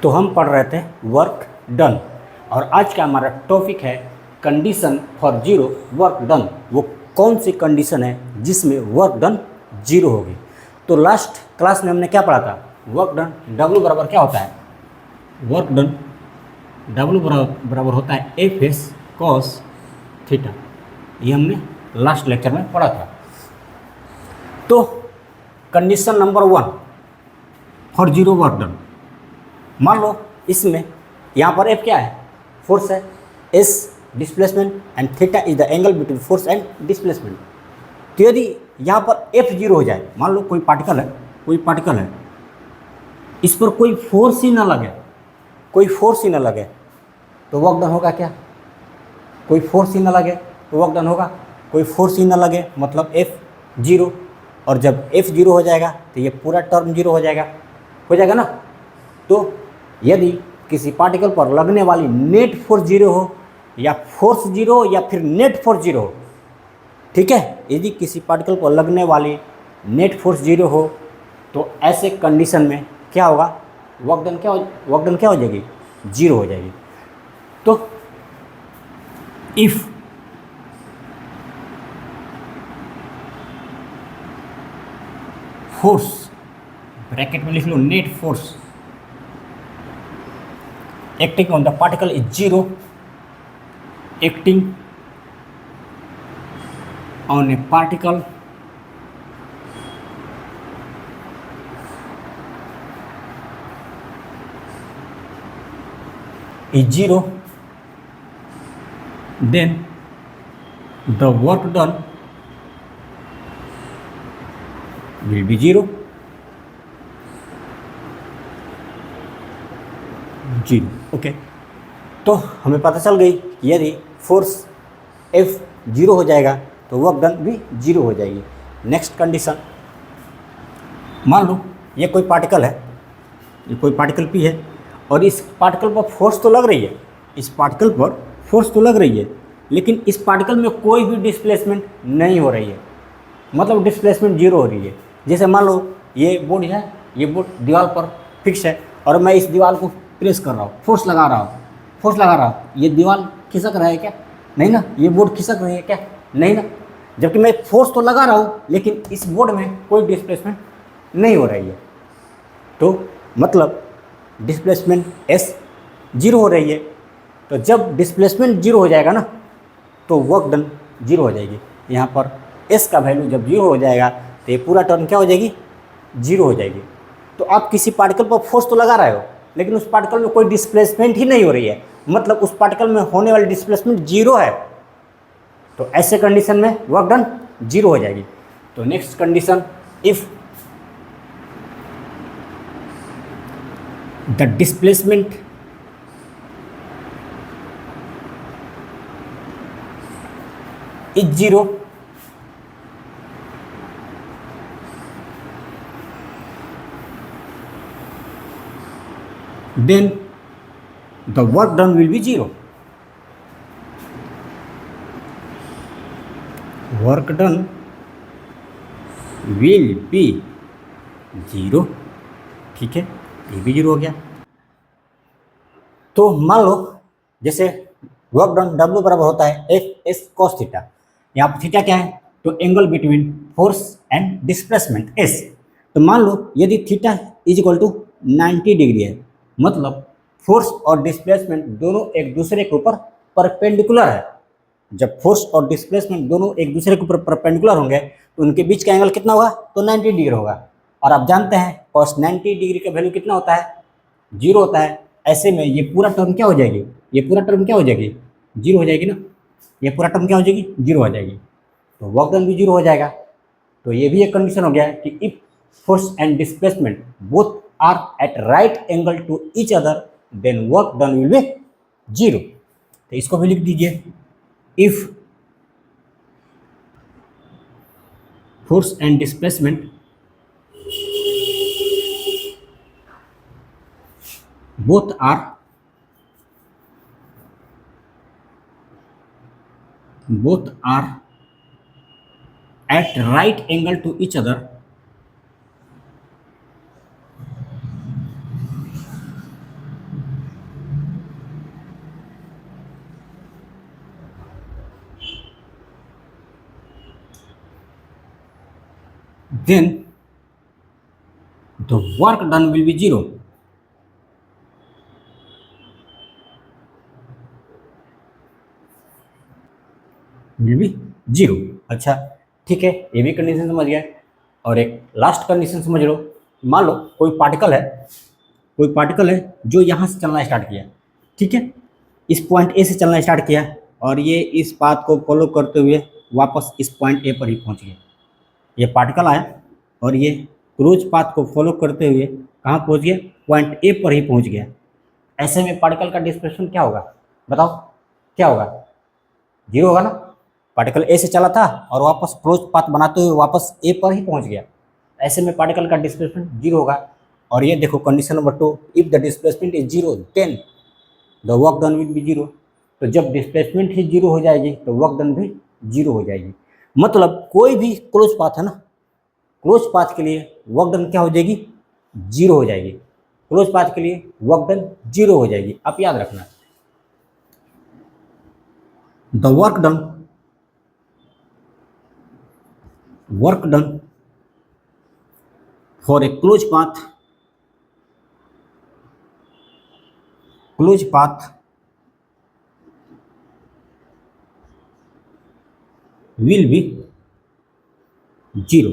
तो हम पढ़ रहे थे वर्क डन, और आज का हमारा टॉपिक है condition for zero work done. वो कौन सी कंडीशन है जिसमें वर्क डन जीरो होगी। तो लास्ट क्लास में हमने क्या पढ़ा था, वर्क डन डब्ल्यू बराबर क्या होता है, वर्क डन डब्ल्यू बराबर होता है एफ एस कॉस थीटा। ये हमने लास्ट लेक्चर में पढ़ा था। तो condition number 1 for zero work done, मान लो इसमें यहाँ पर एफ क्या है, फोर्स है, S displacement and theta is the angle between force and displacement. तो यदि यहाँ पर एफ जीरो हो जाए, मान लो कोई पार्टिकल है, इस पर कोई फोर्स ही ना लगे, तो वर्क डन होगा क्या, कोई फोर्स ही ना लगे तो वर्क डन होगा, कोई फोर्स ही ना लगे मतलब एफ जीरो, और जब एफ जीरो हो जाएगा तो ये पूरा टर्म जीरो हो जाएगा ना। तो यदि किसी पार्टिकल पर लगने वाली नेट फोर्स जीरो हो, या फोर्स जीरो या फिर नेट फोर्स जीरो हो, ठीक है, यदि किसी पार्टिकल पर लगने वाली नेट फोर्स जीरो हो तो ऐसे कंडीशन में क्या होगा, वर्क डन क्या हो जाएगी, जीरो हो जाएगी। तो इफ फोर्स, ब्रैकेट में लिख लो net force acting on the particle is zero, acting on a particle is zero, then the work done will be zero. Okay, तो हमें पता चल गई कि यदि फोर्स एफ जीरो हो जाएगा तो वर्क डन भी जीरो हो जाएगी। नेक्स्ट कंडीशन, मान लो ये कोई पार्टिकल है, ये कोई पार्टिकल पी है, और इस पार्टिकल पर फोर्स तो लग रही है, लेकिन इस पार्टिकल में कोई भी डिस्प्लेसमेंट नहीं हो रही है, मतलब डिस्प्लेसमेंट जीरो हो रही है। जैसे मान लो ये बोर्ड है, ये बोर्ड दीवार पर फिक्स है, और मैं इस दीवार को प्रेस कर रहा हूँ, फोर्स लगा रहा हूँ, ये दीवार खिसक रहा है क्या, नहीं ना, ये बोर्ड खिसक रही है क्या, नहीं ना, जबकि मैं फोर्स तो लगा रहा हूँ लेकिन इस बोर्ड में कोई डिस्प्लेसमेंट नहीं हो रही है। तो मतलब डिस्प्लेसमेंट एस जीरो हो रही है। तो जब डिस्प्लेसमेंट जीरो हो जाएगा ना तो वर्क डन जीरो हो जाएगी। यहाँ पर एस का वैल्यू जब जीरो हो जाएगा तो ये पूरा टर्म क्या हो जाएगी, जीरो हो जाएगी। तो आप किसी पार्टिकल पर फोर्स तो लगा रहे हो लेकिन उस पार्टिकल में कोई डिस्प्लेसमेंट ही नहीं हो रही है, मतलब उस पार्टिकल में होने वाली डिस्प्लेसमेंट जीरो है। तो ऐसे कंडीशन में वर्क डन जीरो हो जाएगी। तो next condition, if the displacement is zero, then the work done will be zero. Work done will be zero, ठीक है, ये भी जीरो हो गया। तो मान लो जैसे वर्क डन डब्ल्यू बराबर होता है एफ एस कॉस थीटा, यहाँ पर थीटा क्या है, तो angle between force and displacement s. तो मान लो यदि theta is equal to 90 degree है, मतलब फोर्स और डिस्प्लेसमेंट दोनों एक दूसरे के ऊपर परपेंडिकुलर है। जब फोर्स और डिस्प्लेसमेंट दोनों एक दूसरे के ऊपर परपेंडिकुलर होंगे तो उनके बीच का एंगल कितना होगा, तो 90 डिग्री होगा। और आप जानते हैं cos 90 डिग्री का वैल्यू कितना होता है, जीरो होता है। ऐसे में ये पूरा टर्म क्या हो जाएगी, जीरो हो जाएगी ना, ये पूरा टर्म क्या हो जाएगी, जीरो हो जाएगी। तो वर्क डन भी जीरो हो जाएगा। तो ये भी एक कंडीशन हो गया कि if force and displacement both are at right angle to each other then work done will be zero। तो इसको भी लिख दीजिए, if force and displacement both are at right angle to each other then the work done will be 0. will be 0. अच्छा ठीक है, ये भी कंडीशन समझ गए। और एक लास्ट कंडीशन समझ लो। मान लो कोई पार्टिकल है जो यहाँ से चलना स्टार्ट किया, ठीक है, इस पॉइंट ए से चलना स्टार्ट किया और ये इस पाथ को फॉलो करते हुए वापस इस पॉइंट ए पर ही पहुँच गया। ये पार्टिकल आया और ये क्रूज पाथ को फॉलो करते हुए कहाँ पहुँच गया? पॉइंट ए पर ही पहुँच गया। ऐसे में पार्टिकल का डिस्प्लेसमेंट क्या होगा? बताओ क्या होगा? 0 होगा ना। पार्टिकल ए से चला था और वापस क्लोज पाथ बनाते हुए वापस ए पर ही पहुंच गया। ऐसे में पार्टिकल का डिस्प्लेसमेंट 0 होगा। और ये देखो condition number 2, if the displacement is 0 then the work done will be 0। तो जब डिस्प्लेसमेंट ही 0 हो जाएगी तो वर्क डन भी 0 हो जाएगी। मतलब कोई भी क्लोज पाथ है ना, क्लोज पाथ के लिए वर्क डन क्या हो जाएगी? 0 हो जाएगी। क्लोज पाथ के लिए वर्क डन 0 हो जाएगी। आप याद रखना, the work done for a closed path will be 0।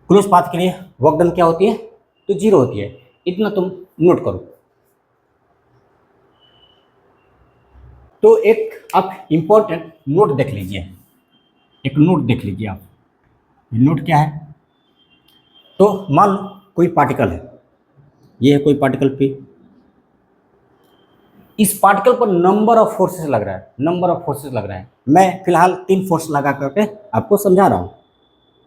Close path के लिए वर्क डन क्या होती है? तो 0 होती है। इतना तुम नोट करो। तो एक आप इंपॉर्टेंट नोट देख लीजिए, एक नोट देख लीजिए आप। नोट क्या है? तो मान लो कोई पार्टिकल है, ये है कोई पार्टिकल पे, इस पार्टिकल पर नंबर ऑफ फोर्सेस लग रहा है, मैं फिलहाल 3 फोर्स लगा करके आपको समझा रहा हूँ,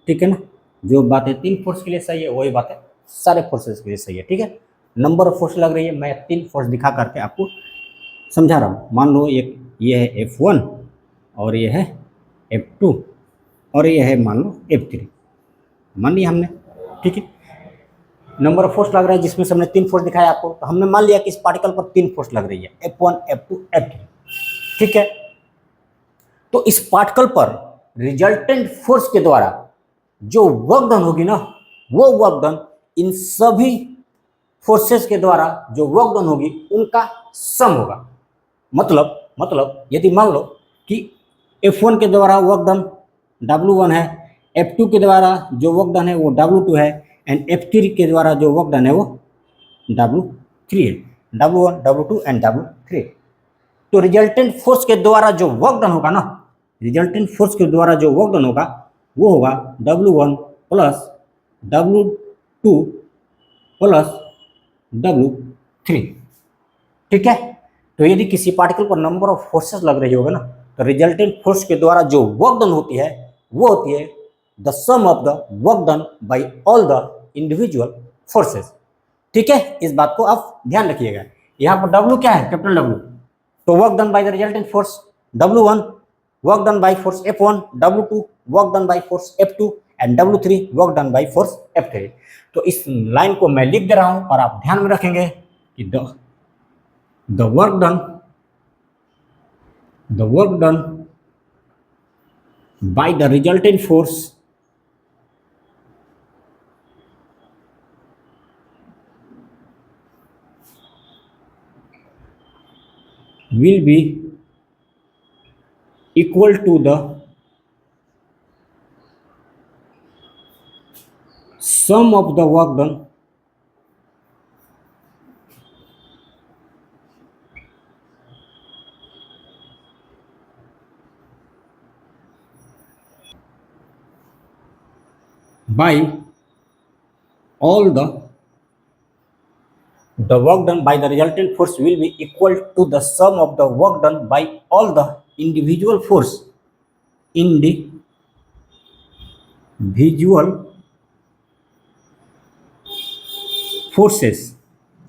ठीक है ना। जो बातें 3 फोर्स के लिए सही है वही बातें सारे फोर्सेस के लिए सही है, ठीक है। नंबर ऑफ फोर्स लग रही है, मैं 3 फोर्स दिखा करके आपको समझा रहा हूँ। मान लो ये है F1 और ये है F2 और ये है मान लो F3, मान लिया हमने, ठीक है। नंबर ऑफ फोर्स लग रहा है जिसमें से हमने 3 फोर्स दिखाया आपको, तो हमने मान लिया कि इस पार्टिकल पर 3 फोर्स लग रही है, F1 F2 F3, ठीक है। तो इस पार्टिकल पर रिजल्टेंट फोर्स के द्वारा जो वर्क डन होगी ना, वो वर्क डन इन सभी फोर्सेस के द्वारा जो वर्क डन होगी उनका सम होगा। मतलब यदि मान लो कि F1 के द्वारा वर्क डन W1 है, F2 के द्वारा जो वर्क डन है वो W2 है, एंड F3 के द्वारा जो वर्क डन है वो W3 है। W1 W2 and W3। तो रिजल्टेंट फोर्स के द्वारा जो वर्क डन होगा ना, रिजल्टेंट फोर्स के द्वारा जो वर्क डन होगा वो होगा W1 plus W2 plus W3, ठीक है। तो यदि किसी पार्टिकल पर नंबर ऑफ फोर्सेस लग रही होगा ना, तो रिजल्टेंट फोर्स के द्वारा जो वर्क डन होती है वो होती है the sum of the work done by all the individual forces, ठीक है। इस बात को आप ध्यान रखिएगा। यहाँ पर W क्या है? Capital W। तो work done by the resultant force W1, work done by force F1, W2 work done by force F2 and W3 work done by force F3। तो इस लाइन को मैं लिख दे रहा हूं और आप ध्यान में रखेंगे कि the work done by the resultant force will be equal to the sum of the work done by all the work done by the resultant force will be equal to the sum of the work done by all the individual forces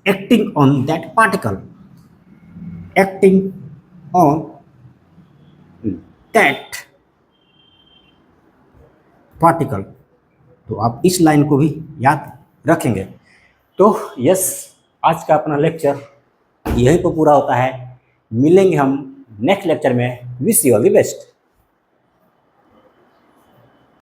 acting on that particle, तो आप इस line को भी याद रखेंगे। तो yes, आज का अपना लेक्चर यहीं पर पूरा होता है। मिलेंगे हम नेक्स्ट लेक्चर में। Wish you all the best.